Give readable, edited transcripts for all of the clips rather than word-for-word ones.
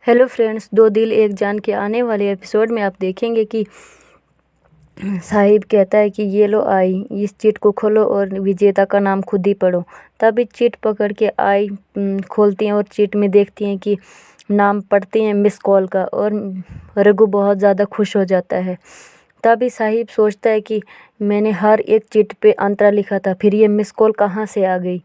Hello friends, दो दिल एक जान के आने वाले एपिसोड में आप देखेंगे कि साहिब कहता है कि ये लो आई, इस चिट को खोलो और विजेता का नाम खुद ही पढ़ो। तभी चिट पकड़ के आई खोलती हैं और चिट में देखती हैं कि नाम पढ़ती हैं मिस कॉल का, और रघु बहुत ज़्यादा खुश हो जाता है। तभी साहिब सोचता है कि मैंने हर एक चिट पे अंतरा लिखा था, फिर ये मिस कॉल कहाँ से आ गई।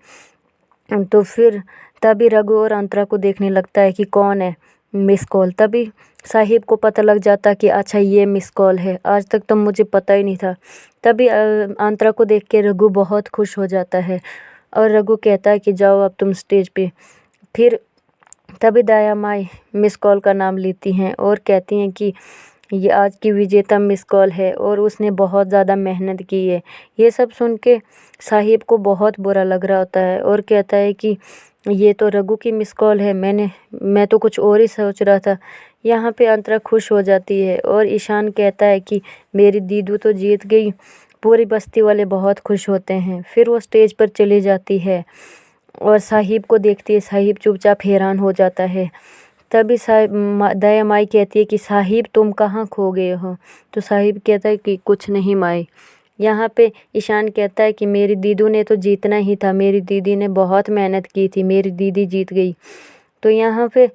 तो फिर तभी रघु और अंतरा को देखने लगता है कि कौन है मिस कॉल। तभी साहिब को पता लग जाता कि अच्छा ये मिस कॉल है, आज तक तो मुझे पता ही नहीं था। तभी अंतरा को देख के रघु बहुत खुश हो जाता है और रघु कहता है कि जाओ अब तुम स्टेज पे। फिर तभी दया माई मिस कॉल का नाम लेती हैं और कहती हैं कि ये आज की विजेता मिस कॉल है और उसने बहुत ज़्यादा मेहनत की है। ये सब सुन के साहिब को बहुत बुरा लग रहा होता है और कहता है कि ये तो रघु की मिस कॉल है, मैं तो कुछ और ही सोच रहा था। यहाँ पे अंतरा खुश हो जाती है और ईशान कहता है कि मेरी दीदू तो जीत गई। पूरी बस्ती वाले बहुत खुश होते हैं। फिर वो स्टेज पर चली जाती है और साहिब को देखती है। साहिब चुपचाप हैरान हो जाता है। तभी दया माई कहती है कि साहिब तुम कहाँ खो गए हो। तो साहिब कहता है कि कुछ नहीं माई। यहाँ पे ईशान कहता है कि मेरी दीदू ने तो जीतना ही था, मेरी दीदी ने बहुत मेहनत की थी, मेरी दीदी जीत गई। तो यहाँ पे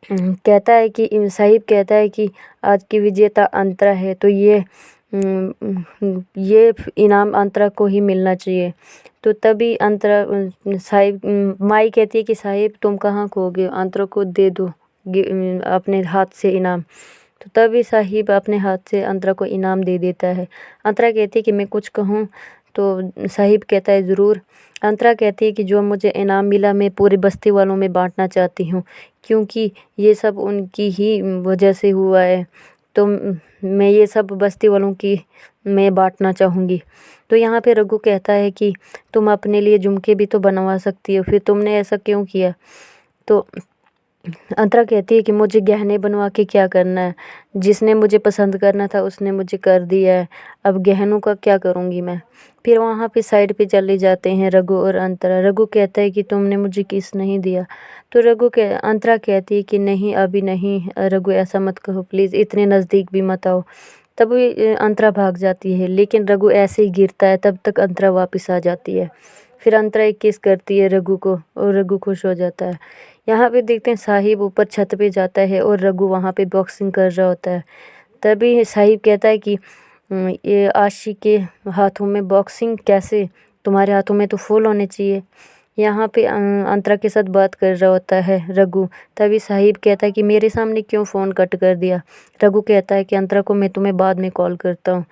कहता है कि साहिब कहता है कि आज की विजेता अंतरा है, तो ये इनाम अंतरा को ही मिलना चाहिए। तो तभी अंतरा साहिब माई कहती है कि साहिब तुम कहाँ खो गए, अंतरा को दे दो अपने हाथ से इनाम। तो तभी साहिब अपने हाथ से अंतरा को इनाम दे देता है। अंतरा कहती है कि मैं कुछ कहूँ, तो साहिब कहता है ज़रूर। अंतरा कहती है कि जो मुझे इनाम मिला मैं पूरी बस्ती वालों में बांटना चाहती हूँ, क्योंकि ये सब उनकी ही वजह से हुआ है। तो मैं ये सब बस्ती वालों की मैं बांटना चाहूँगी। तो यहाँ पे रघु कहता है कि तुम अपने लिए झुमके भी तो बनवा सकती हो, फिर तुमने ऐसा क्यों किया। तो अंतरा कहती है कि मुझे गहने बनवा के क्या करना है, जिसने मुझे पसंद करना था उसने मुझे कर दिया है, अब गहनों का क्या करूँगी मैं। फिर वहाँ पे साइड पे चले जाते हैं रघु और अंतरा। रघु कहता है कि तुमने मुझे किस नहीं दिया। तो अंतरा कहती है कि नहीं अभी नहीं रघु, ऐसा मत कहो प्लीज़, इतने नज़दीक भी मत आओ। तब अंतरा भाग जाती है, लेकिन रघु ऐसे ही गिरता है। तब तक अंतरा वापस आ जाती है। फिर अंतरा एक किस करती है रघु को और रघु खुश हो जाता है। यहाँ पे देखते हैं साहिब ऊपर छत पे जाता है और रघु वहाँ पे बॉक्सिंग कर रहा होता है। तभी साहिब कहता है कि ये आशी के हाथों में बॉक्सिंग कैसे, तुम्हारे हाथों में तो फूल होने चाहिए। यहाँ पे अंतरा के साथ बात कर रहा होता है रघु। तभी साहिब कहता है कि मेरे सामने क्यों फ़ोन कट कर दिया। रघु कहता है कि अंतरा को मैं तुम्हें बाद में कॉल करता हूँ।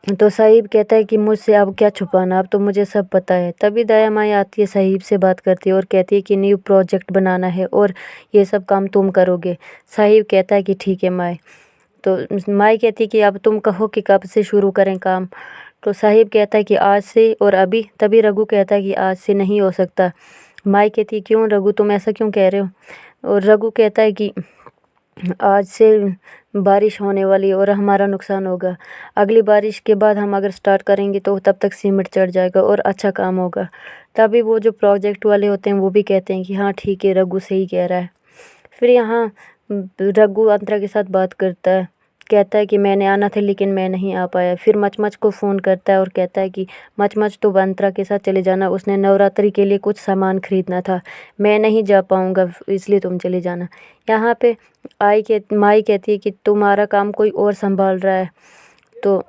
तो साहिब कहता है कि मुझसे अब क्या छुपाना, अब तो मुझे सब पता है। तभी दया माई आती है, साहिब से बात करती है और कहती है कि न्यू प्रोजेक्ट बनाना है और ये सब काम तुम करोगे। साहिब कहता है कि ठीक है माई। तो माई कहती है कि अब तुम कहो कि कब से शुरू करें काम। तो साहिब कहता है कि आज से और अभी। तभी रघु कहता है कि आज से नहीं हो सकता। माई कहती है क्यों रघु, तुम ऐसा क्यों कह रहे हो। और रघु कहता है कि आज से बारिश होने वाली है और हमारा नुकसान होगा। अगली बारिश के बाद हम अगर स्टार्ट करेंगे तो तब तक सीमेंट चढ़ जाएगा और अच्छा काम होगा। तभी वो जो प्रोजेक्ट वाले होते हैं वो भी कहते हैं कि हाँ ठीक है, रघु सही कह रहा है। फिर यहाँ रघु अंतरा के साथ बात करता है, कहता है कि मैंने आना था लेकिन मैं नहीं आ पाया। फिर मचमच को फ़ोन करता है और कहता है कि मचमच तो अंतरा के साथ चले जाना, उसने नवरात्रि के लिए कुछ सामान खरीदना था, मैं नहीं जा पाऊँगा इसलिए तुम चले जाना। यहाँ पे माई कहती है कि तुम्हारा काम कोई और संभाल रहा है। तो